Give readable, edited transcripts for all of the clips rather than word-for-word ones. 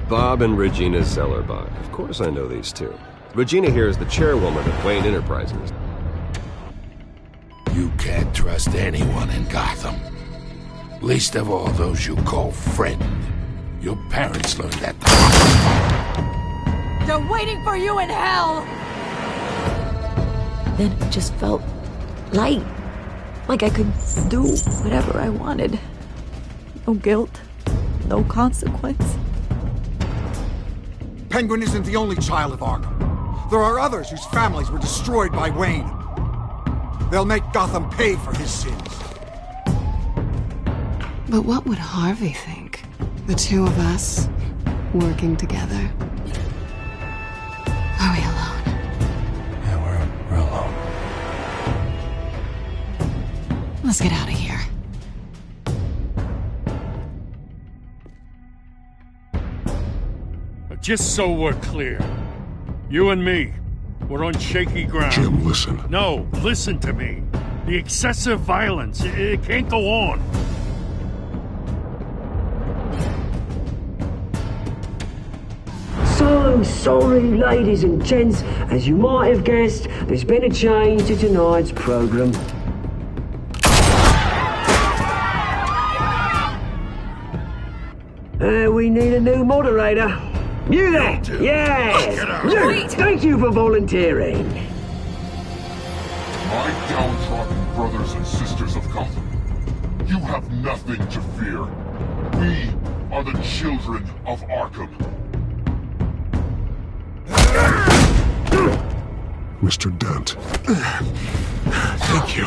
Bob and Regina Zellerbach. Of course I know these two. Regina here is the chairwoman of Wayne Enterprises. You can't trust anyone in Gotham. Least of all those you call friend. Your parents learned that. They're waiting for you in hell! Then it just felt light. Like I could do whatever I wanted. No guilt. No consequence. Penguin isn't the only child of Arkham. There are others whose families were destroyed by Wayne. They'll make Gotham pay for his sins. But what would Harvey think? The two of us, working together. Are we alone? Yeah, we're alone. Let's get out of here. Just so we're clear, you and me, we're on shaky ground. Jim, listen. No, listen to me. The excessive violence, it can't go on. So sorry, ladies and gents. As you might have guessed, there's been a change to tonight's program. We need a new moderator. You there? Yes! Wait. Thank you for volunteering. My downtrodden brothers and sisters of Gotham, you have nothing to fear. We are the children of Arkham. Mr. Dent. Thank you.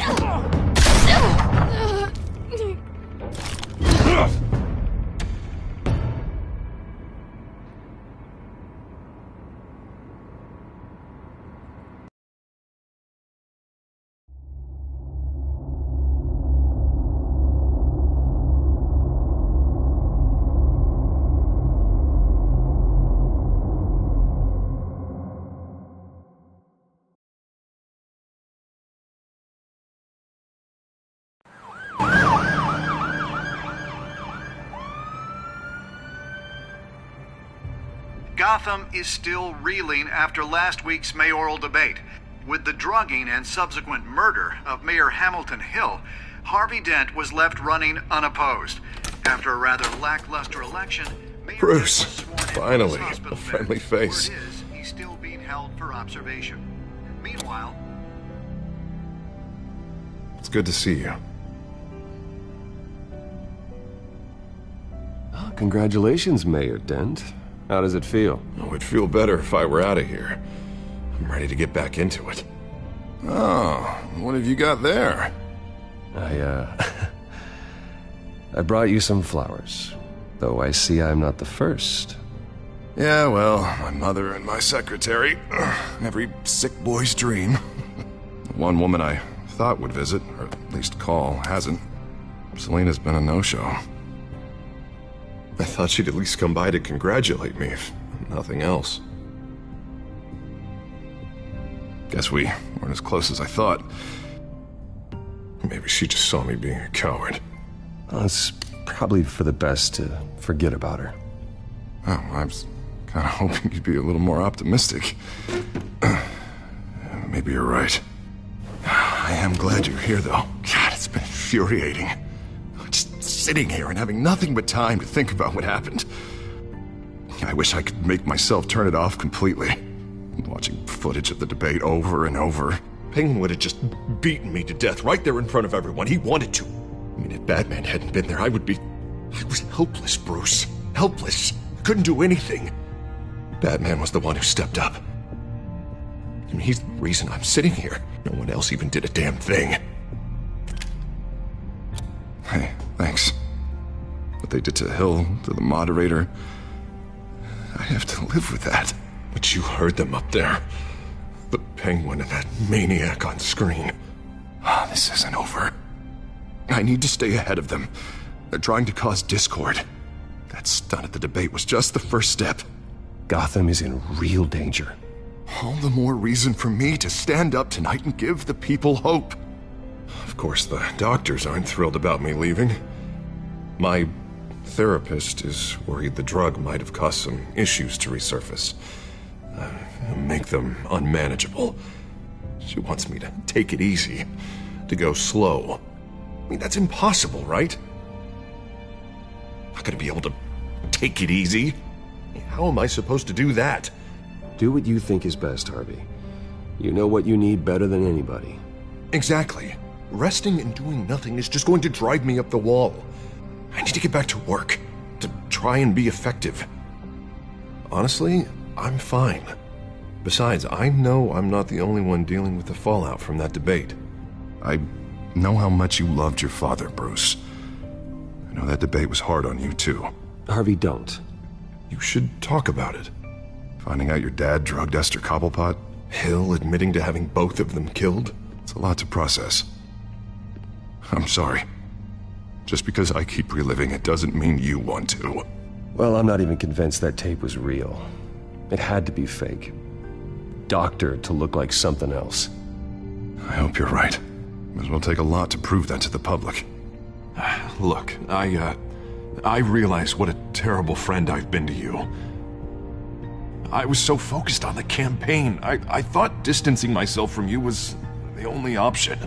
Gotham is still reeling after last week's mayoral debate. With the drugging and subsequent murder of Mayor Hamilton Hill, Harvey Dent was left running unopposed. After a rather lackluster election, Mayor Bruce, Dent was sworn in finally, as hospital a friendly bed. face. Word is, he's still being held for observation. Meanwhile, It's good to see you. Oh, congratulations, Mayor Dent. How does it feel? Oh, it'd feel better if I were out of here. I'm ready to get back into it. Oh, what have you got there? I brought you some flowers. Though I see I'm not the first. Yeah, well, my mother and my secretary. Every sick boy's dream. One woman I thought would visit, or at least call, hasn't. Selena's been a no-show. I thought she'd at least come by to congratulate me, if nothing else. Guess we weren't as close as I thought. Maybe she just saw me being a coward. Well, it's probably for the best to forget about her. Oh, I was kind of hoping you'd be a little more optimistic. Maybe you're right. I am glad you're here, though. God, it's been infuriating. Just sitting here and having nothing but time to think about what happened. I wish I could make myself turn it off completely. Watching footage of the debate over and over. Penguin would have just beaten me to death right there in front of everyone. He wanted to. I mean, if Batman hadn't been there, I was helpless, Bruce. Helpless. Couldn't do anything. Batman was the one who stepped up. I mean, he's the reason I'm sitting here. No one else even did a damn thing. Hey, thanks. What they did to Hill, to the moderator, I have to live with that. But you heard them up there. The Penguin and that maniac on screen. This isn't over. I need to stay ahead of them. They're trying to cause discord. That stunt at the debate was just the first step. Gotham is in real danger. All the more reason for me to stand up tonight and give the people hope. Of course, the doctors aren't thrilled about me leaving. My therapist is worried the drug might have caused some issues to resurface. Make them unmanageable. She wants me to take it easy, to go slow. I mean, that's impossible, right? Not gonna be able to take it easy. How am I supposed to do that? Do what you think is best, Harvey. You know what you need better than anybody. Exactly. Resting and doing nothing is just going to drive me up the wall. I need to get back to work, to try and be effective. Honestly, I'm fine. Besides, I know I'm not the only one dealing with the fallout from that debate. I know how much you loved your father, Bruce. I know that debate was hard on you, too. Harvey, don't. You should talk about it. Finding out your dad drugged Esther Cobblepot, Hill admitting to having both of them killed. It's a lot to process. I'm sorry. Just because I keep reliving it doesn't mean you want to. Well, I'm not even convinced that tape was real. It had to be fake. Doctored to look like something else. I hope you're right. It will take a lot to prove that to the public. Look, I realize what a terrible friend I've been to you. I was so focused on the campaign. I thought distancing myself from you was the only option.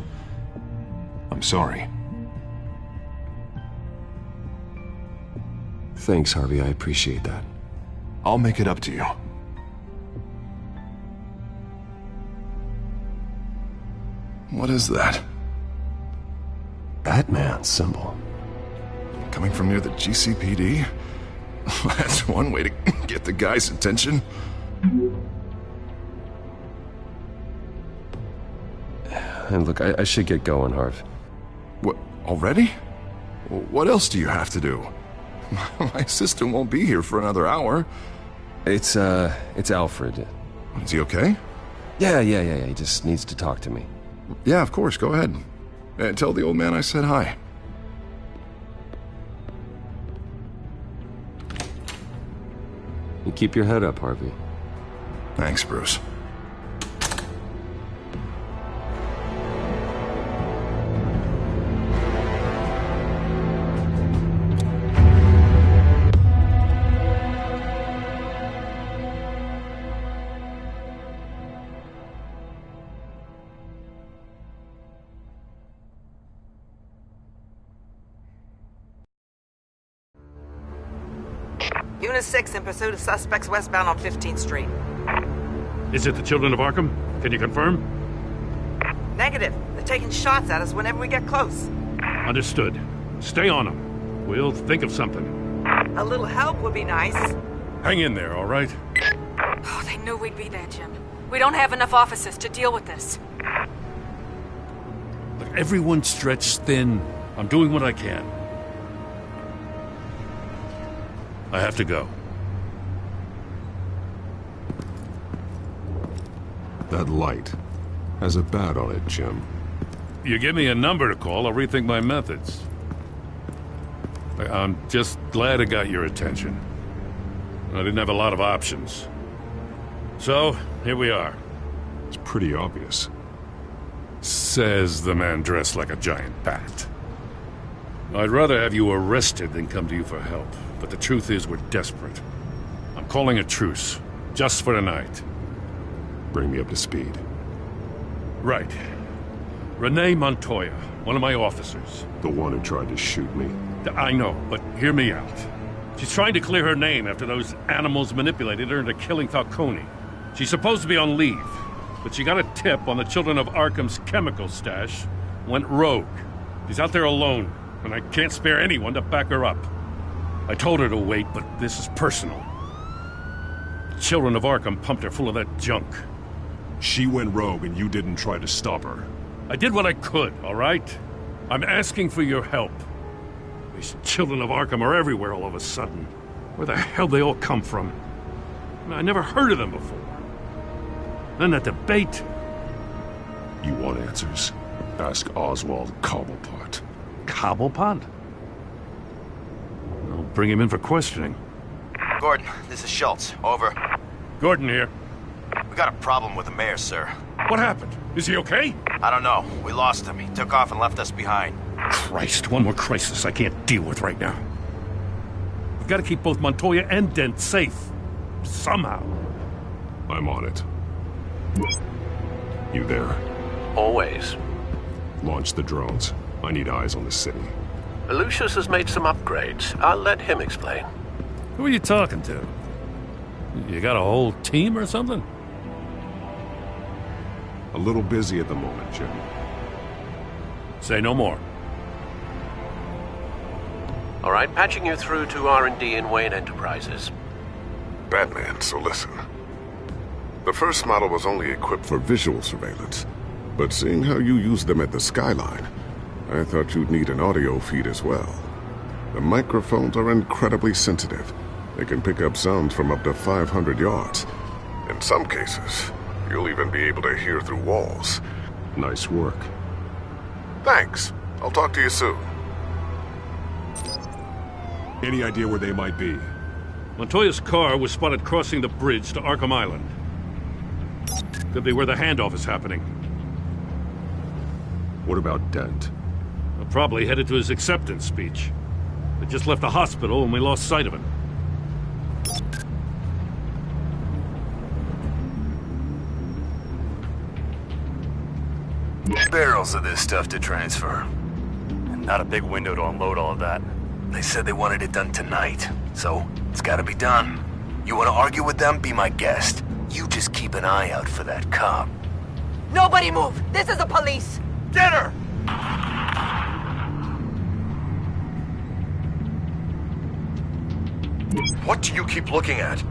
I'm sorry. Thanks, Harvey. I appreciate that. I'll make it up to you. What is that? Batman symbol. Coming from near the GCPD? That's one way to get the guy's attention. And look, I should get going, Harv. What, already? What else do you have to do? My assistant won't be here for another hour. It's Alfred. Is he okay? Yeah. He just needs to talk to me. Yeah, of course. Go ahead. Tell the old man I said hi. You keep your head up, Harvey. Thanks, Bruce. Unit 6 in pursuit of suspects westbound on 15th Street. Is it the Children of Arkham? Can you confirm? Negative. They're taking shots at us whenever we get close. Understood. Stay on them. We'll think of something. A little help would be nice. Hang in there, all right? Oh, they knew we'd be there, Jim. We don't have enough officers to deal with this. Look, everyone's stretched thin. I'm doing what I can. I have to go. That light has a bat on it, Jim. You give me a number to call, I'll rethink my methods. I'm just glad it got your attention. I didn't have a lot of options. So, here we are. It's pretty obvious. Says the man dressed like a giant bat. I'd rather have you arrested than come to you for help. But the truth is, we're desperate. I'm calling a truce, just for tonight. Bring me up to speed. Right. Renee Montoya, one of my officers. The one who tried to shoot me. I know, but hear me out. She's trying to clear her name after those animals manipulated her into killing Falcone. She's supposed to be on leave, but she got a tip on the Children of Arkham's chemical stash, went rogue. She's out there alone, and I can't spare anyone to back her up. I told her to wait, but this is personal. The Children of Arkham pumped her full of that junk. She went rogue and you didn't try to stop her. I did what I could, all right? I'm asking for your help. These Children of Arkham are everywhere all of a sudden. Where the hell they all come from? I never heard of them before. Then that debate. You want answers? Ask Oswald Cobblepot. Cobblepot? I'll bring him in for questioning. Gordon, this is Schultz. Over. Gordon here. We got a problem with the mayor, sir. What happened? Is he okay? I don't know. We lost him. He took off and left us behind. Christ, one more crisis I can't deal with right now. gotta keep both Montoya and Dent safe. Somehow. I'm on it. You there? Always. Launch the drones. I need eyes on the city. Lucius has made some upgrades. I'll let him explain. Who are you talking to? You got a whole team or something? A little busy at the moment, Jim. Say no more. All right, patching you through to R&D in Wayne Enterprises. Batman, so listen. The first model was only equipped for visual surveillance, but seeing how you use them at the skyline, I thought you'd need an audio feed as well. The microphones are incredibly sensitive. They can pick up sounds from up to 500 yards. In some cases, you'll even be able to hear through walls. Nice work. Thanks. I'll talk to you soon. Any idea where they might be? Montoya's car was spotted crossing the bridge to Arkham Island. Could be where the handoff is happening. What about Dent? Probably headed to his acceptance speech. They just left the hospital and we lost sight of him. Barrels of this stuff to transfer. And not a big window to unload all of that. They said they wanted it done tonight, so it's gotta be done. You wanna argue with them? Be my guest. You just keep an eye out for that cop. Nobody move! This is the police! Get her! What do you keep looking at?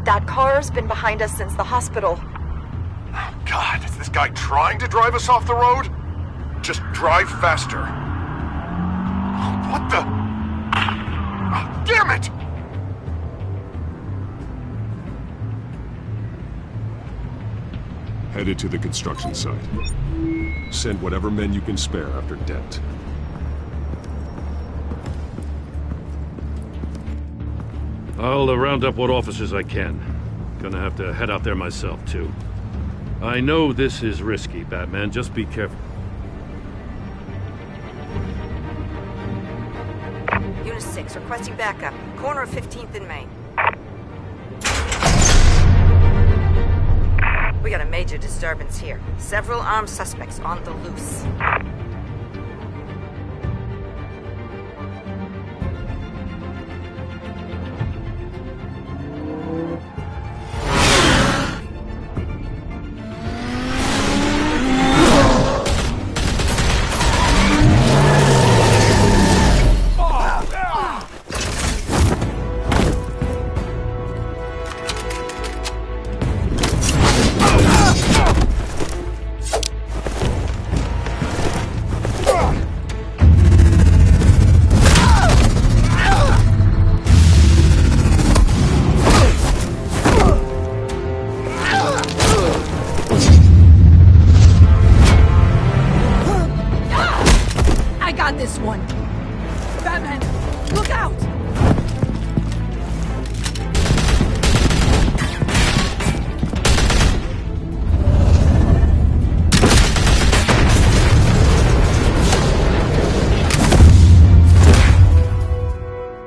That car's been behind us since the hospital. God, is this guy trying to drive us off the road? Just drive faster. What the? Oh, damn it! Headed to the construction site. Send whatever men you can spare after Dent. I'll round up what officers I can. Gonna have to head out there myself, too. I know this is risky, Batman. Just be careful. Unit 6, requesting backup. Corner of 15th and Main. We got a major disturbance here. Several armed suspects on the loose.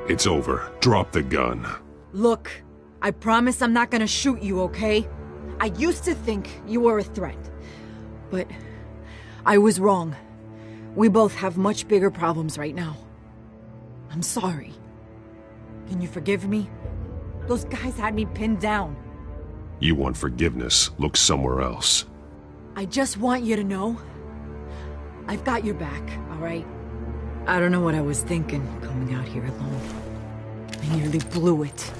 It's over. Drop the gun. Look, I promise I'm not gonna shoot you, okay? I used to think you were a threat. But I was wrong. We both have much bigger problems right now. I'm sorry. Can you forgive me? Those guys had me pinned down. You want forgiveness? Look somewhere else. I just want you to know, I've got your back, all right? I don't know what I was thinking coming out here alone. I nearly blew it.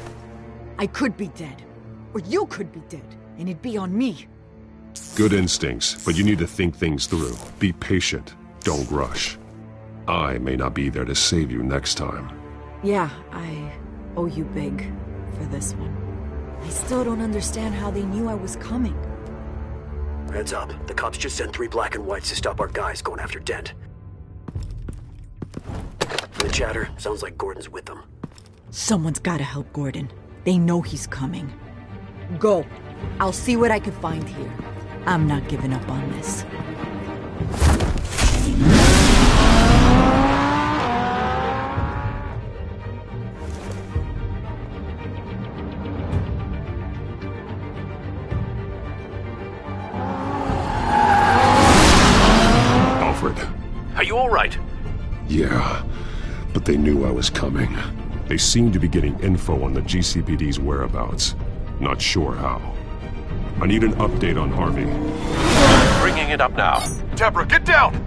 I could be dead. Or you could be dead, and it'd be on me. Good instincts, but you need to think things through. Be patient. Don't rush. I may not be there to save you next time. Yeah, I owe you big for this one. I still don't understand how they knew I was coming. Heads up. The cops just sent 3 black and whites to stop our guys going after Dent. From the chatter, sounds like Gordon's with them. Someone's gotta help Gordon. They know he's coming. Go. I'll see what I can find here. I'm not giving up on this. Yeah, but they knew I was coming. They seem to be getting info on the GCPD's whereabouts. Not sure how. I need an update on Harvey. Bringing it up now. Deborah, get down!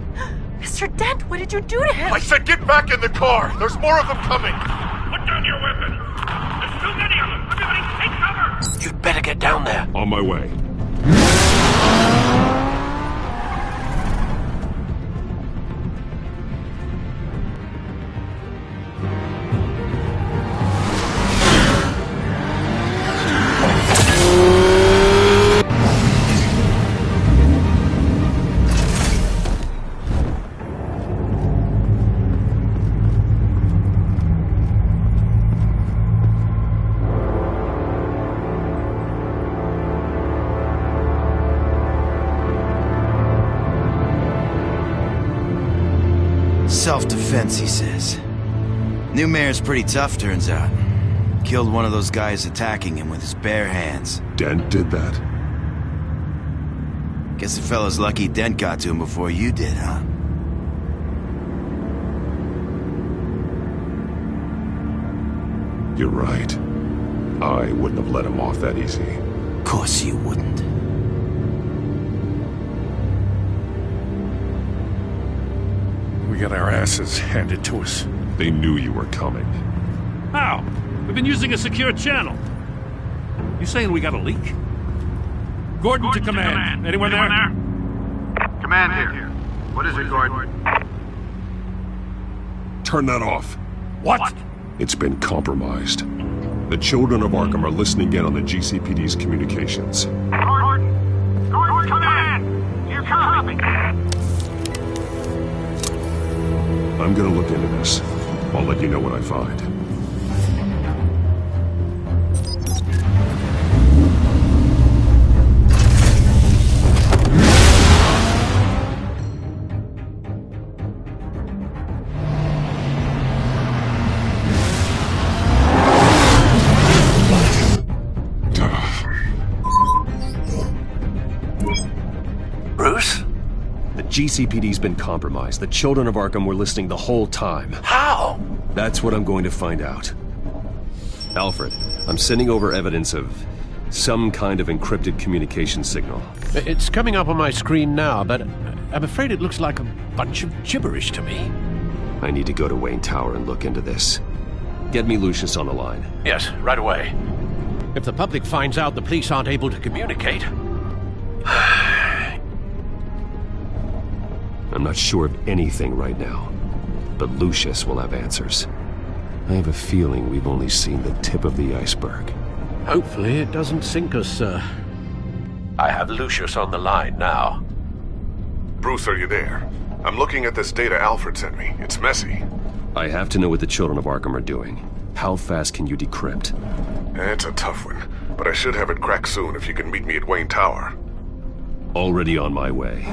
Mr. Dent, what did you do to him? I said get back in the car! There's more of them coming! Put down your weapon! There's too many of them! Everybody take cover! You'd better get down there. On my way. Self-defense, he says. New mayor's pretty tough, turns out. Killed one of those guys attacking him with his bare hands. Dent did that? Guess the fella's lucky Dent got to him before you did, huh? You're right. I wouldn't have let him off that easy. Of course you wouldn't. We got our asses handed to us. They knew you were coming. How? We've been using a secure channel. You saying we got a leak? Gordon to command. Anyone there? Command here. What is it, Gordon? Turn that off. What? It's been compromised. The children of Arkham are listening in on the GCPD's communications. Gordon, command! Here copy. I'm gonna look into this. I'll let you know what I find. Bruce? The GCPD's been compromised. The children of Arkham were listening the whole time. How? That's what I'm going to find out. Alfred, I'm sending over evidence of some kind of encrypted communication signal. It's coming up on my screen now, but I'm afraid it looks like a bunch of gibberish to me. I need to go to Wayne Tower and look into this. Get me Lucius on the line. Yes, right away. If the public finds out the police aren't able to communicate... I'm not sure of anything right now, but Lucius will have answers. I have a feeling we've only seen the tip of the iceberg. Hopefully it doesn't sink us, sir. I have Lucius on the line now. Bruce, are you there? I'm looking at this data Alfred sent me. It's messy. I have to know what the children of Arkham are doing. How fast can you decrypt? It's a tough one, but I should have it cracked soon if you can meet me at Wayne Tower. Already on my way.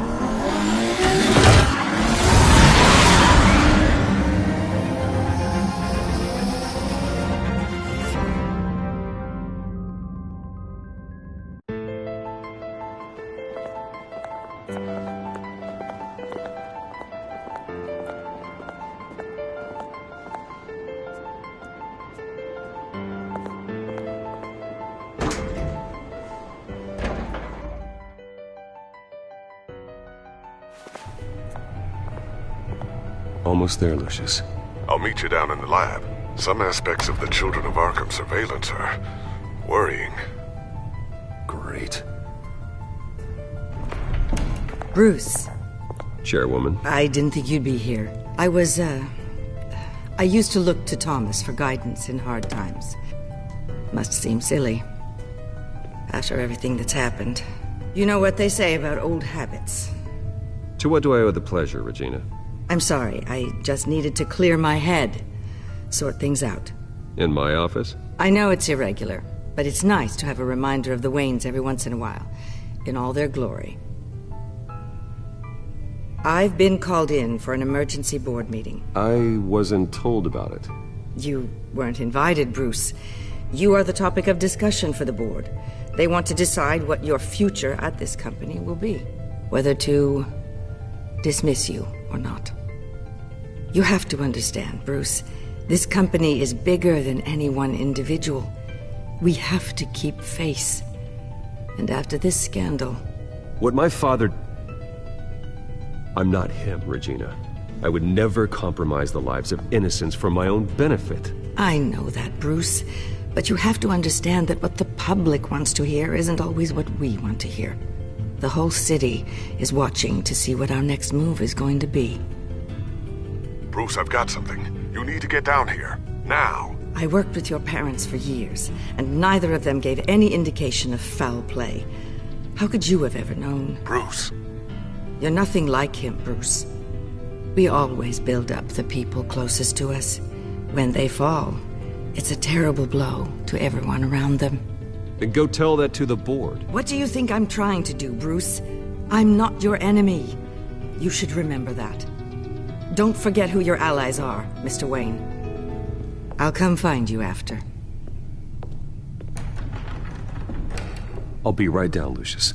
Almost there, Lucius. I'll meet you down in the lab. Some aspects of the Children of Arkham surveillance are worrying. Great. Bruce. Chairwoman. I didn't think you'd be here. I used to look to Thomas for guidance in hard times. Must seem silly. After everything that's happened. You know what they say about old habits. To what do I owe the pleasure, Regina? I'm sorry, I just needed to clear my head. Sort things out. In my office? I know it's irregular, but it's nice to have a reminder of the Waynes every once in a while. In all their glory. I've been called in for an emergency board meeting. I wasn't told about it. You weren't invited, Bruce. You are the topic of discussion for the board. They want to decide what your future at this company will be. Whether to dismiss you or not. You have to understand, Bruce. This company is bigger than any one individual. We have to keep face. And after this scandal... What my father... I'm not him, Regina. I would never compromise the lives of innocents for my own benefit. I know that, Bruce. But you have to understand that what the public wants to hear isn't always what we want to hear. The whole city is watching to see what our next move is going to be. Bruce, I've got something. You need to get down here. Now. I worked with your parents for years, and neither of them gave any indication of foul play. How could you have ever known? Bruce. You're nothing like him, Bruce. We always build up the people closest to us. When they fall, it's a terrible blow to everyone around them. Then go tell that to the board. What do you think I'm trying to do, Bruce? I'm not your enemy. You should remember that. Don't forget who your allies are, Mr. Wayne. I'll come find you after. I'll be right down, Lucius.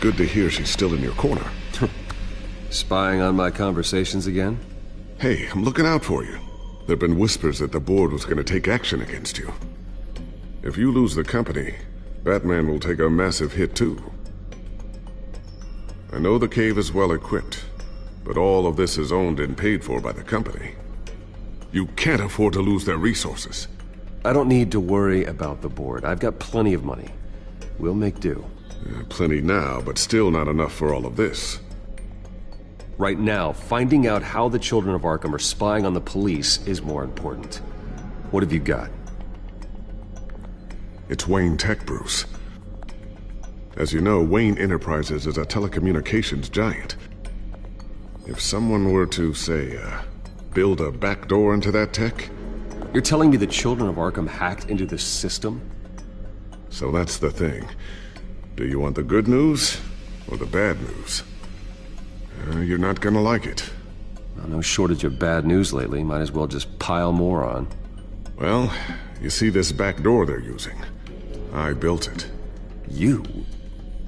Good to hear she's still in your corner. Spying on my conversations again? Hey, I'm looking out for you. There've been whispers that the board was going to take action against you. If you lose the company, Batman will take a massive hit too. I know the cave is well equipped, but all of this is owned and paid for by the company. You can't afford to lose their resources. I don't need to worry about the board. I've got plenty of money. We'll make do. Plenty now, but still not enough for all of this. Right now, finding out how the children of Arkham are spying on the police is more important. What have you got? It's Wayne Tech, Bruce. As you know, Wayne Enterprises is a telecommunications giant. If someone were to, say, build a backdoor into that tech... You're telling me the children of Arkham hacked into this system? So that's the thing. Do you want the good news, or the bad news? You're not gonna like it. Well, no shortage of bad news lately. Might as well just pile more on. Well, you see this back door they're using? I built it. You?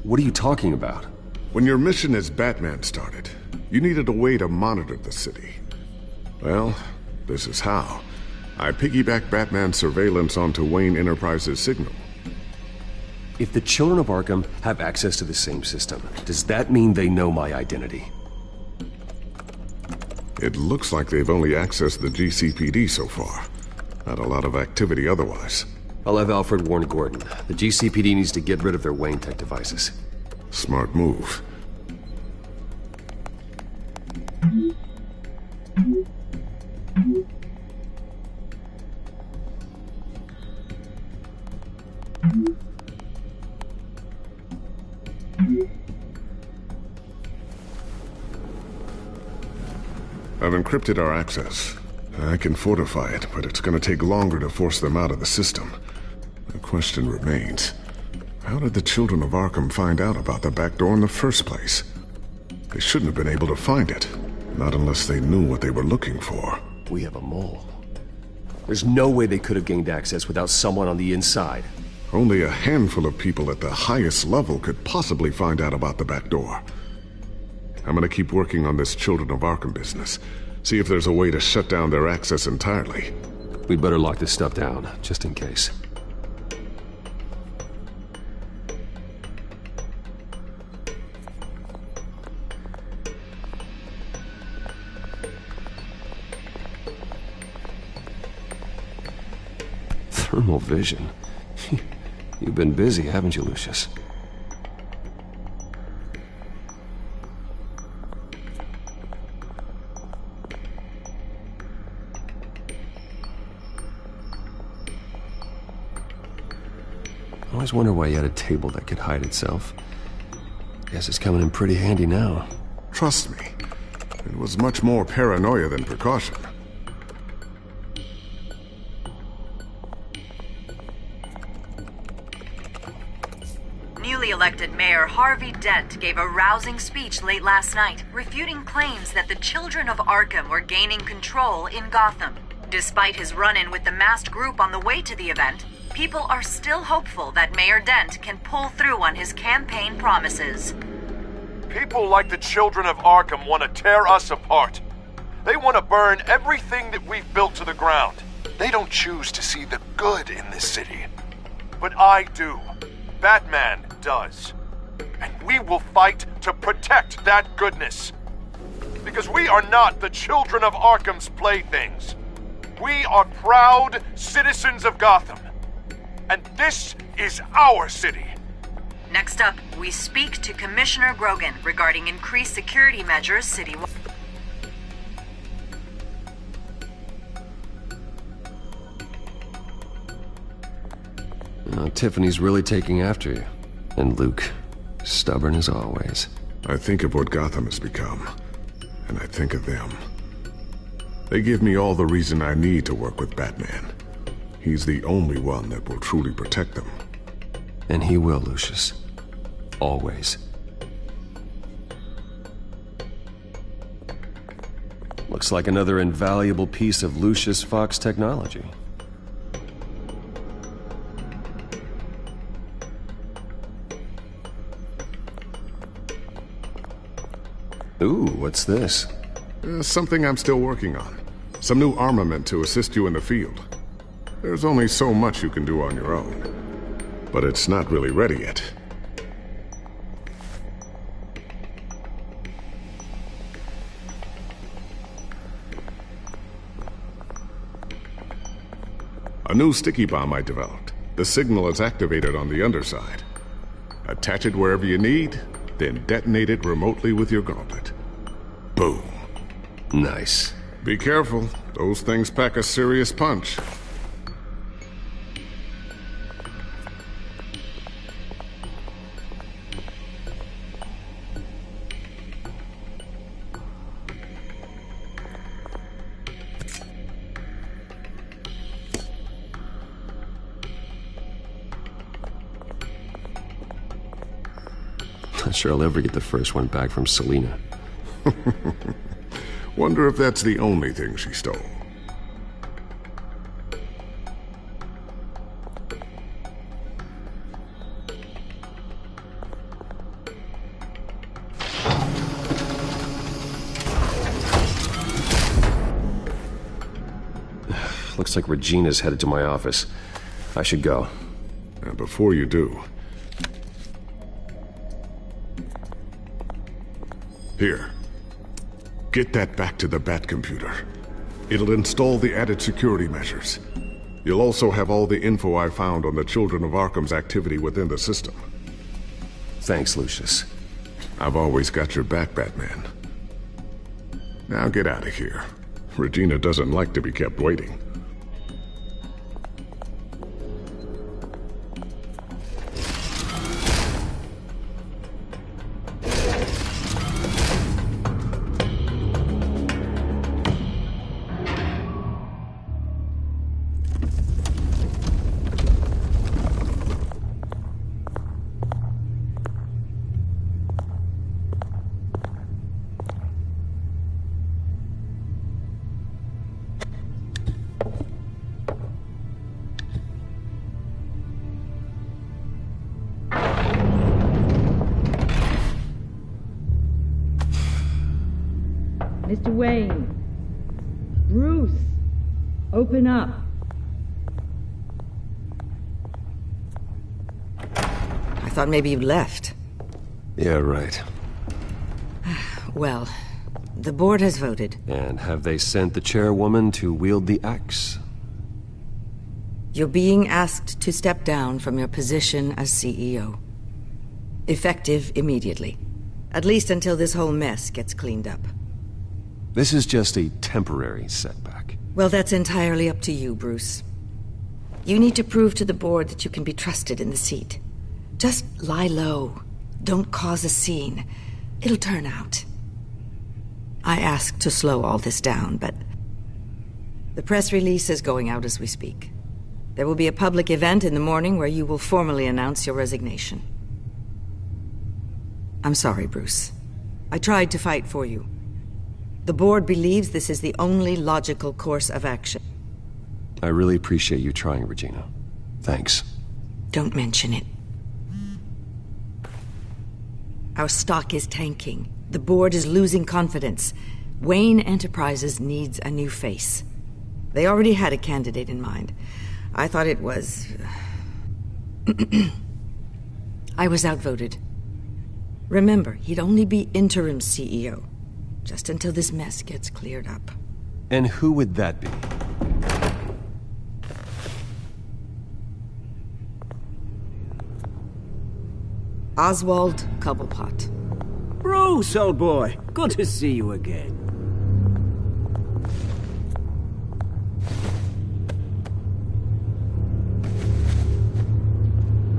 What are you talking about? When your mission as Batman started, you needed a way to monitor the city. Well, this is how. I piggybacked Batman's surveillance onto Wayne Enterprises' signal. If the children of Arkham have access to the same system, does that mean they know my identity? It looks like they've only accessed the GCPD so far. Not a lot of activity otherwise. I'll have Alfred warn Gordon. The GCPD needs to get rid of their Wayne Tech devices. Smart move. I've encrypted our access. I can fortify it, but it's gonna take longer to force them out of the system. The question remains, how did the children of Arkham find out about the back door in the first place? They shouldn't have been able to find it. Not unless they knew what they were looking for. We have a mole. There's no way they could have gained access without someone on the inside. Only a handful of people at the highest level could possibly find out about the back door. I'm gonna keep working on this Children of Arkham business. See if there's a way to shut down their access entirely. We'd better lock this stuff down, just in case. Thermal vision. You've been busy, haven't you, Lucius? I always wonder why you had a table that could hide itself. Guess it's coming in pretty handy now. Trust me, it was much more paranoia than precaution. Newly elected Mayor Harvey Dent gave a rousing speech late last night, refuting claims that the children of Arkham were gaining control in Gotham. Despite his run-in with the masked group on the way to the event, people are still hopeful that Mayor Dent can pull through on his campaign promises. People like the children of Arkham want to tear us apart. They want to burn everything that we've built to the ground. They don't choose to see the good in this city. But I do. Batman does. And we will fight to protect that goodness. Because we are not the children of Arkham's playthings. We are proud citizens of Gotham. And this is our city. Next up, we speak to Commissioner Grogan regarding increased security measures citywide. Tiffany's really taking after you. And Luke, stubborn as always. I think of what Gotham has become, and I think of them. They give me all the reason I need to work with Batman. He's the only one that will truly protect them. And he will, Lucius. Always. Looks like another invaluable piece of Lucius Fox technology. Ooh, what's this? Something I'm still working on. Some new armament to assist you in the field. There's only so much you can do on your own. But it's not really ready yet. A new sticky bomb I developed. The signal is activated on the underside. Attach it wherever you need, then detonate it remotely with your gauntlet. Boom. Nice. Be careful. Those things pack a serious punch. Not sure I'll ever get the first one back from Selina. Wonder if that's the only thing she stole. Looks like Regina's headed to my office. I should go. And before you do... Here. Get that back to the Bat computer. It'll install the added security measures. You'll also have all the info I found on the Children of Arkham's activity within the system. Thanks, Lucius. I've always got your back, Batman. Now get out of here. Regina doesn't like to be kept waiting. Mr. Wayne, Open up. I thought maybe you'd left. Yeah, right. Well, the board has voted. And have they sent the chairwoman to wield the axe? You're being asked to step down from your position as CEO. Effective immediately. At least until this whole mess gets cleaned up. This is just a temporary setback. Well, that's entirely up to you, Bruce. You need to prove to the board that you can be trusted in the seat. Just lie low. Don't cause a scene. It'll turn out. I asked to slow all this down, but the press release is going out as we speak. There will be a public event in the morning where you will formally announce your resignation. I'm sorry, Bruce. I tried to fight for you. The board believes this is the only logical course of action. I really appreciate you trying, Regina. Thanks. Don't mention it. Our stock is tanking. The board is losing confidence. Wayne Enterprises needs a new face. They already had a candidate in mind. I thought it was... I was outvoted. Remember, he'd only be interim CEO. Just until this mess gets cleared up. And who would that be? Oswald Cobblepot. Bruce, old boy. Good to see you again.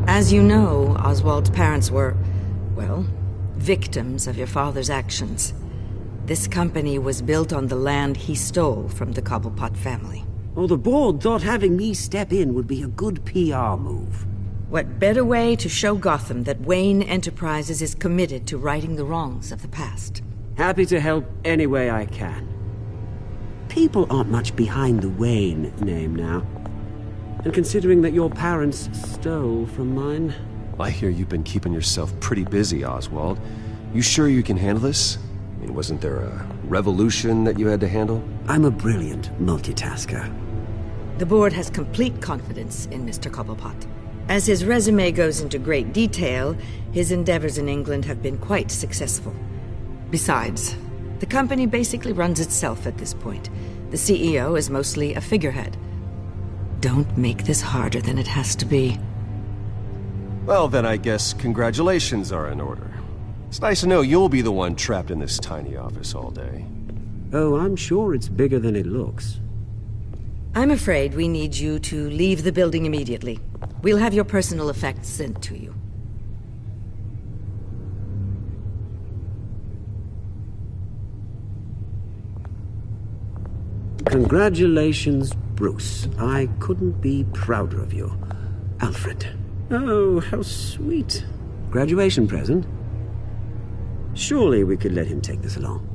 As you know, Oswald's parents were, well, victims of your father's actions. This company was built on the land he stole from the Cobblepot family. Oh, the board thought having me step in would be a good PR move. What better way to show Gotham that Wayne Enterprises is committed to righting the wrongs of the past? Happy to help any way I can. People aren't much behind the Wayne name now. And considering that your parents stole from mine... I hear you've been keeping yourself pretty busy, Oswald. You sure you can handle this? I mean, wasn't there a revolution that you had to handle? I'm a brilliant multitasker. The board has complete confidence in Mr. Cobblepot. As his resume goes into great detail, his endeavors in England have been quite successful. Besides, the company basically runs itself at this point. The CEO is mostly a figurehead. Don't make this harder than it has to be. Well, then I guess congratulations are in order. It's nice to know you'll be the one trapped in this tiny office all day. Oh, I'm sure it's bigger than it looks. I'm afraid we need you to leave the building immediately. We'll have your personal effects sent to you. Congratulations, Bruce. I couldn't be prouder of you. Alfred. Oh, how sweet. Graduation present? Surely we could let him take this along.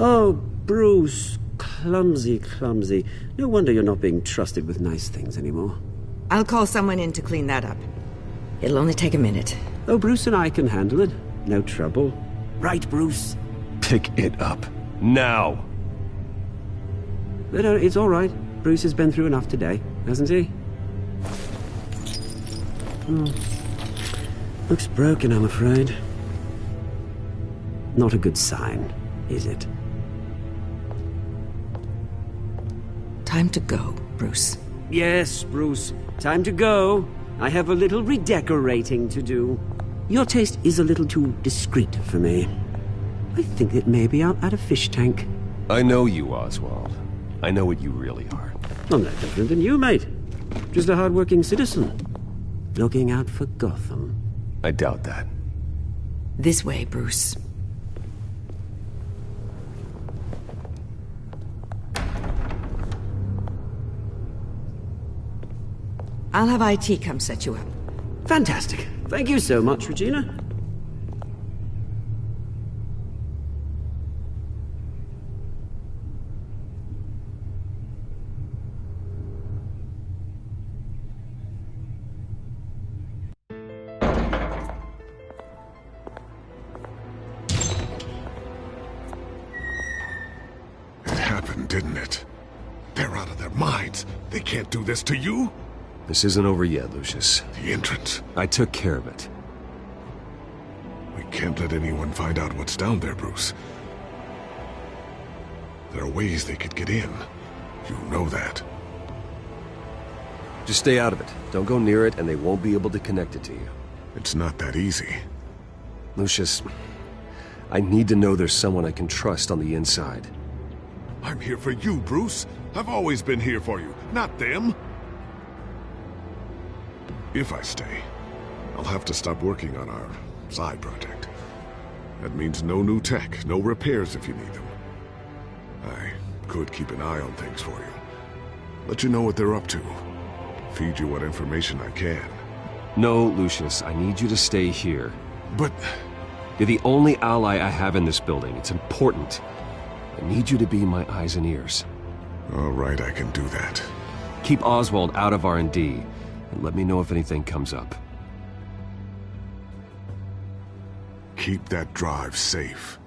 Oh, Bruce. Clumsy, clumsy. No wonder you're not being trusted with nice things anymore. I'll call someone in to clean that up. It'll only take a minute. Oh, Bruce and I can handle it. No trouble. Right, Bruce? Pick it up. Now! But it's all right. Bruce has been through enough today, hasn't he? Looks broken, I'm afraid. Not a good sign, is it? Time to go, Bruce. Yes, Bruce. Time to go. I have a little redecorating to do. Your taste is a little too discreet for me. I think that maybe I'll add a fish tank. I know you, Oswald. I know what you really are. I'm no different than you, mate. Just a hard-working citizen. Looking out for Gotham. I doubt that. This way, Bruce. I'll have IT come set you up. Fantastic. Thank you so much, Regina. happened, didn't it? They're out of their minds. They can't do this to you. This isn't over yet, Lucius. The entrance. I took care of it. We can't let anyone find out what's down there, Bruce. There are ways they could get in. You know that. Just stay out of it. Don't go near it, and they won't be able to connect it to you. It's not that easy. Lucius, I need to know there's someone I can trust on the inside. I'm here for you, Bruce. I've always been here for you, not them. If I stay, I'll have to stop working on our side project. That means no new tech, no repairs if you need them. I could keep an eye on things for you. Let you know what they're up to. Feed you what information I can. No, Lucius, I need you to stay here. But... You're the only ally I have in this building. It's important. I need you to be my eyes and ears. All right, I can do that. Keep Oswald out of R&D, and let me know if anything comes up. Keep that drive safe.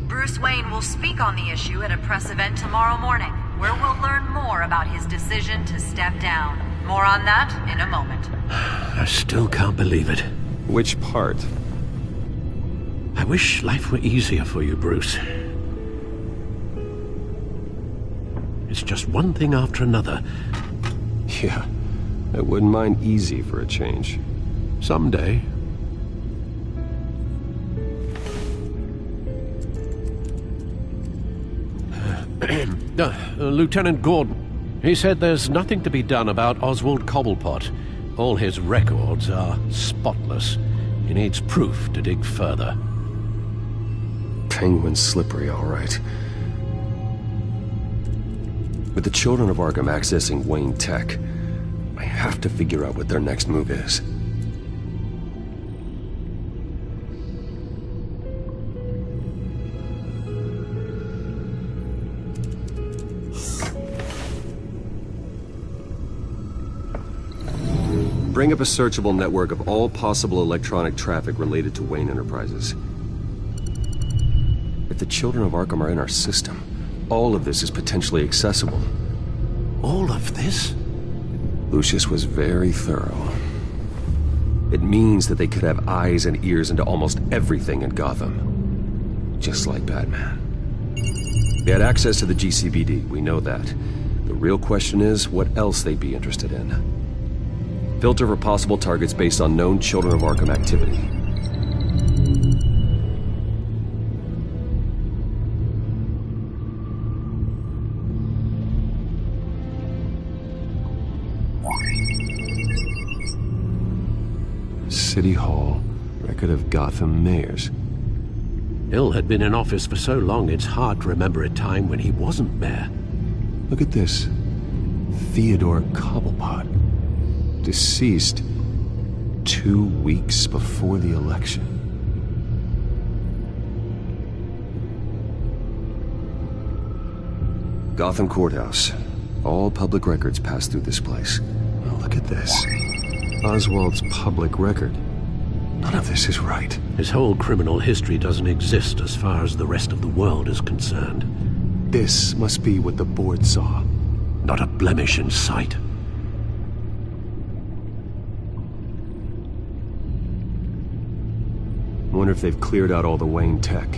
Bruce Wayne will speak on the issue at a press event tomorrow morning, where we'll learn more about his decision to step down. More on that in a moment. I still can't believe it. Which part? I wish life were easier for you, Bruce. It's just one thing after another. Yeah, I wouldn't mind easy for a change. Someday. Lieutenant Gordon. He said there's nothing to be done about Oswald Cobblepot. All his records are spotless. He needs proof to dig further. Penguin's slippery, all right. With the children of Arkham accessing Wayne Tech, I have to figure out what their next move is. Bring up a searchable network of all possible electronic traffic related to Wayne Enterprises. If the children of Arkham are in our system, all of this is potentially accessible. All of this? Lucius was very thorough. It means that they could have eyes and ears into almost everything in Gotham. Just like Batman. They had access to the GCPD, we know that. The real question is, what else they'd be interested in. Filter for possible targets based on known Children of Arkham activity. City Hall, record of Gotham mayors. Hill had been in office for so long, it's hard to remember a time when he wasn't mayor. Look at this. Theodore Cobblepot. Deceased 2 weeks before the election. Gotham Courthouse. All public records pass through this place. Oh, look at this. Oswald's public record. None of this is right. His whole criminal history doesn't exist as far as the rest of the world is concerned. This must be what the board saw. Not a blemish in sight. I wonder if they've cleared out all the Wayne tech.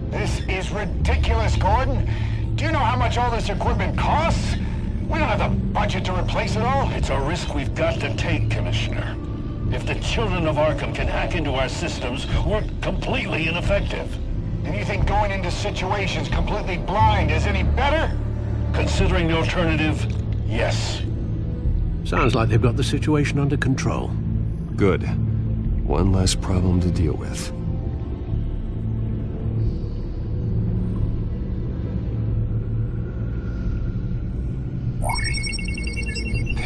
This is ridiculous, Gordon. Do you know how much all this equipment costs? We don't have the budget to replace it all. It's a risk we've got to take, Commissioner. If the children of Arkham can hack into our systems, we're completely ineffective. And you think going into situations completely blind is any better? Considering the alternative, yes. Sounds like they've got the situation under control. Good. One less problem to deal with.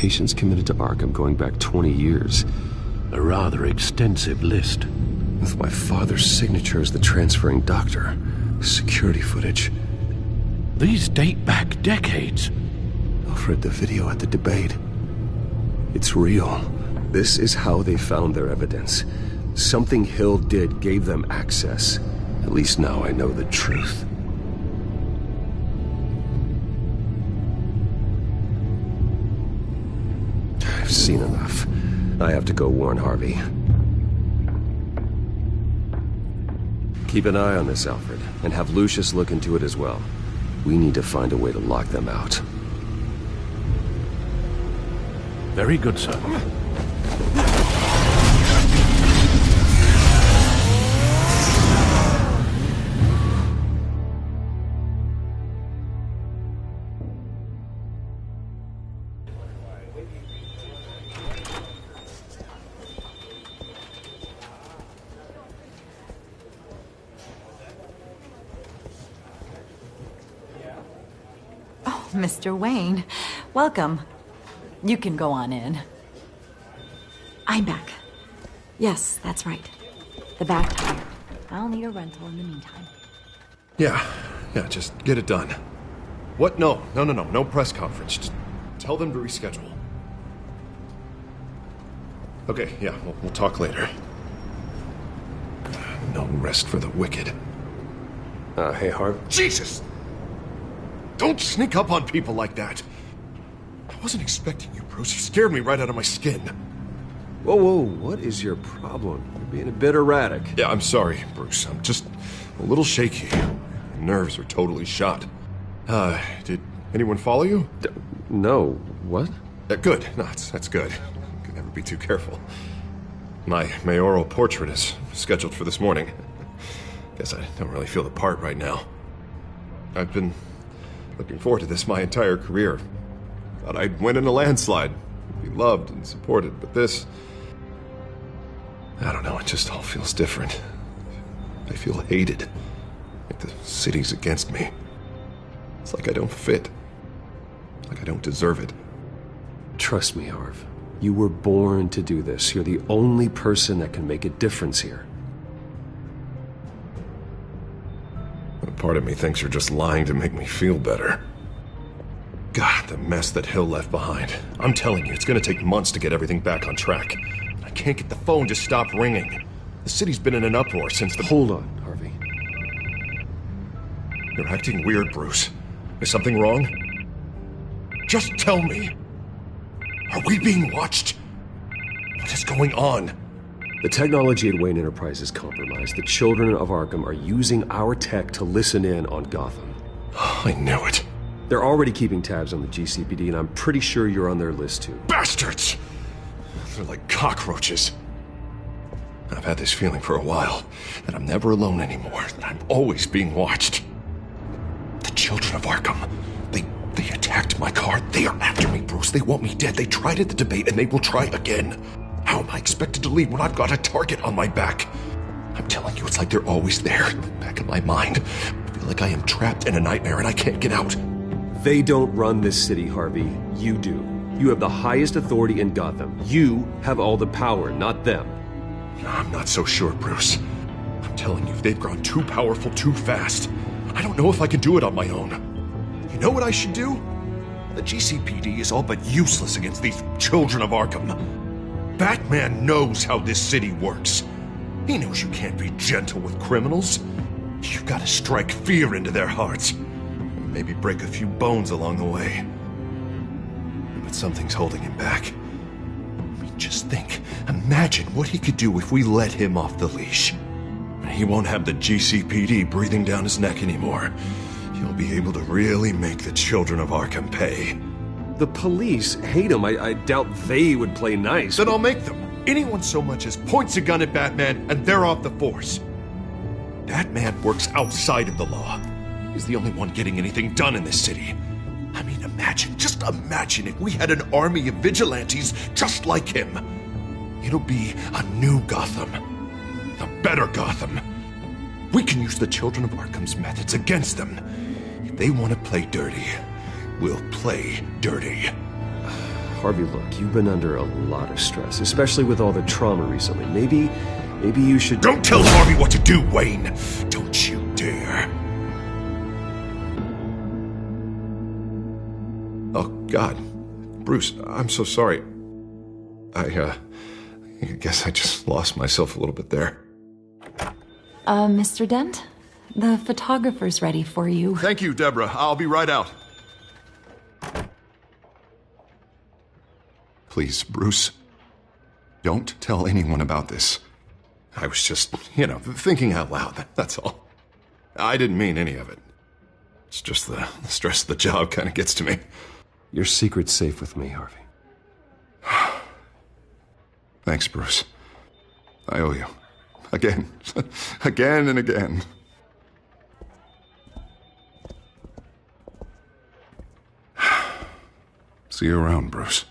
patients committed to Arkham going back 20 years. A rather extensive list. With my father's signature as the transferring doctor. Security footage. These date back decades. Alfred, the video at the debate. It's real. This is how they found their evidence. Something Hill did gave them access. At least now I know the truth. I've seen enough. I have to go warn Harvey. Keep an eye on this, Alfred, and have Lucius look into it as well. We need to find a way to lock them out. Very good, sir. Mr. Wayne, welcome. You can go on in. I'm back. Yes, that's right. The back tire. I'll need a rental in the meantime. Yeah, just get it done. What? No press conference. Just tell them to reschedule. Okay, yeah, we'll talk later. No rest for the wicked. Hey, Harv. Jesus! Don't sneak up on people like that. I wasn't expecting you, Bruce. You scared me right out of my skin. Whoa, what is your problem? You're being a bit erratic. Yeah, I'm sorry, Bruce. I'm just a little shaky. My nerves are totally shot. Did anyone follow you? No. What? Good. No, that's good. Could never be too careful. My mayoral portrait is scheduled for this morning. Guess I don't really feel the part right now. I've been looking forward to this my entire career. Thought I'd win in a landslide, be loved and supported, but this... I don't know, it just all feels different. I feel hated. Like the city's against me. It's like I don't fit. Like I don't deserve it. Trust me, Harv. You were born to do this. You're the only person that can make a difference here. Part of me thinks you're just lying to make me feel better. God, the mess that Hill left behind. I'm telling you, it's gonna take months to get everything back on track. I can't get the phone to stop ringing. The city's been in an uproar since the... Hold on, Harvey. You're acting weird, Bruce. Is something wrong? Just tell me. Are we being watched? What is going on? The technology at Wayne Enterprise is compromised. The children of Arkham are using our tech to listen in on Gotham. I knew it. They're already keeping tabs on the GCPD, and I'm pretty sure you're on their list too. Bastards! They're like cockroaches. I've had this feeling for a while, that I'm never alone anymore, that I'm always being watched. The children of Arkham, they attacked my car. They are after me, Bruce. They want me dead. They tried at the debate, and they will try again. How am I expected to leave when I've got a target on my back? I'm telling you, it's like they're always there, in the back of my mind. I feel like I am trapped in a nightmare and I can't get out. They don't run this city, Harvey. You do. You have the highest authority in Gotham. You have all the power, not them. I'm not so sure, Bruce. I'm telling you, they've grown too powerful too fast. I don't know if I can do it on my own. You know what I should do? The GCPD is all but useless against these children of Arkham. Batman knows how this city works. He knows you can't be gentle with criminals. You've got to strike fear into their hearts. And maybe break a few bones along the way. But something's holding him back. I mean, just think. Imagine what he could do if we let him off the leash. He won't have the GCPD breathing down his neck anymore. He'll be able to really make the children of Arkham pay. The police hate him. I doubt they would play nice. Then I'll make them. Anyone so much as points a gun at Batman and they're off the force. Batman works outside of the law. He's the only one getting anything done in this city. I mean, just imagine if we had an army of vigilantes just like him. It'll be a new Gotham. A better Gotham. We can use the children of Arkham's methods against them. If they want to play dirty, we'll play dirty. Harvey, look, you've been under a lot of stress, especially with all the trauma recently. Maybe you should... Don't tell Harvey what to do, Wayne! Don't you dare! Oh, God. Bruce, I'm so sorry. I guess I just lost myself a little bit there. Mr. Dent? The photographer's ready for you. Thank you, Deborah. I'll be right out. Please, Bruce, don't tell anyone about this. I was just, thinking out loud, that's all. I didn't mean any of it. It's just the stress of the job kind of gets to me. Your secret's safe with me, Harvey. Thanks, Bruce. I owe you. Again. Again and again. See you around, Bruce.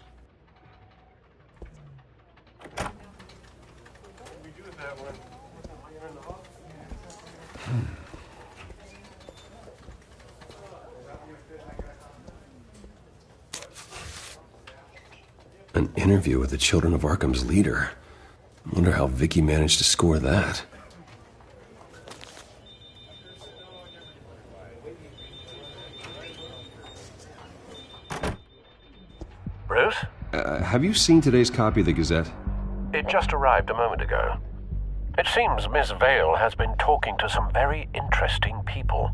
An interview with the Children of Arkham's leader. I wonder how Vicky managed to score that. Bruce? Have you seen today's copy of the Gazette? It just arrived a moment ago. It seems Miss Vale has been talking to some very interesting people.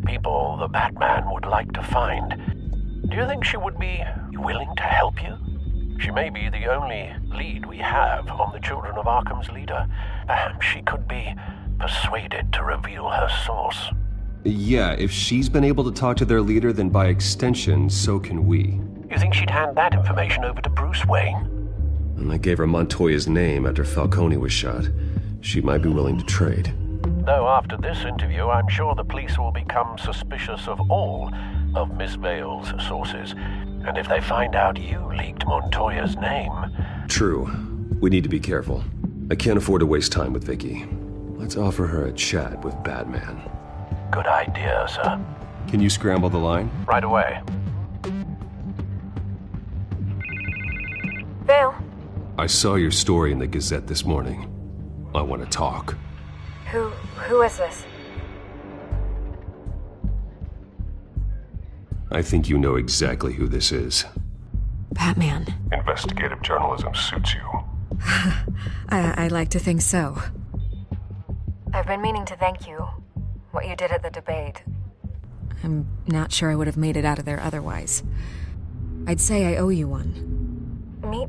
People the Batman would like to find. Do you think she would be willing to help you? She may be the only lead we have on the Children of Arkham's leader. Perhaps she could be persuaded to reveal her source. Yeah, if she's been able to talk to their leader, then by extension, so can we. You think she'd hand that information over to Bruce Wayne? And I gave her Montoya's name after Falcone was shot. She might be willing to trade. Though after this interview, I'm sure the police will become suspicious of all of Miss Vale's sources. And if they find out you leaked Montoya's name... True. We need to be careful. I can't afford to waste time with Vicky. Let's offer her a chat with Batman. Good idea, sir. Can you scramble the line? Right away. Vale? I saw your story in the Gazette this morning. I want to talk. Who is this? I think you know exactly who this is. Batman. Investigative journalism suits you. I'd like to think so. I've been meaning to thank you. What you did at the debate. I'm not sure I would have made it out of there otherwise. I'd say I owe you one.